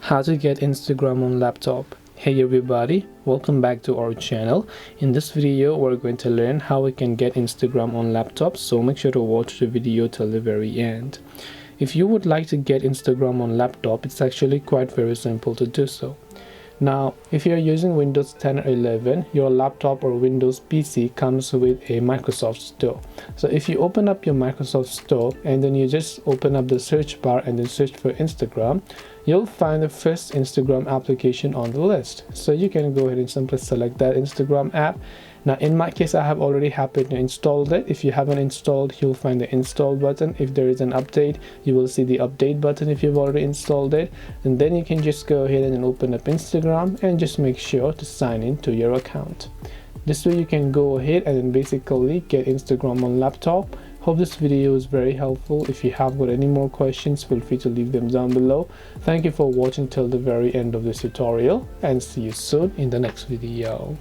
How to get Instagram on laptop. Hey everybody, welcome back to our channel. In this video we're going to learn how we can get Instagram on laptop, so make sure to watch the video till the very end. If you would like to get Instagram on laptop, it's actually quite very simple to do so. Now, if you're using Windows 10 or 11, your laptop or Windows PC comes with a Microsoft Store. So if you open up your Microsoft Store and then you just open up the search bar and then search for Instagram, you'll find the first Instagram application on the list. So you can go ahead and simply select that Instagram app. Now in my case, I have already happened to install it. If you haven't installed, you'll find the install button. If there is an update, you will see the update button if you've already installed it. And then you can just go ahead and open up Instagram and just make sure to sign in to your account. This way you can go ahead and basically get Instagram on laptop. Hope this video is very helpful. If you have got any more questions, feel free to leave them down below. Thank you for watching till the very end of this tutorial, and see you soon in the next video.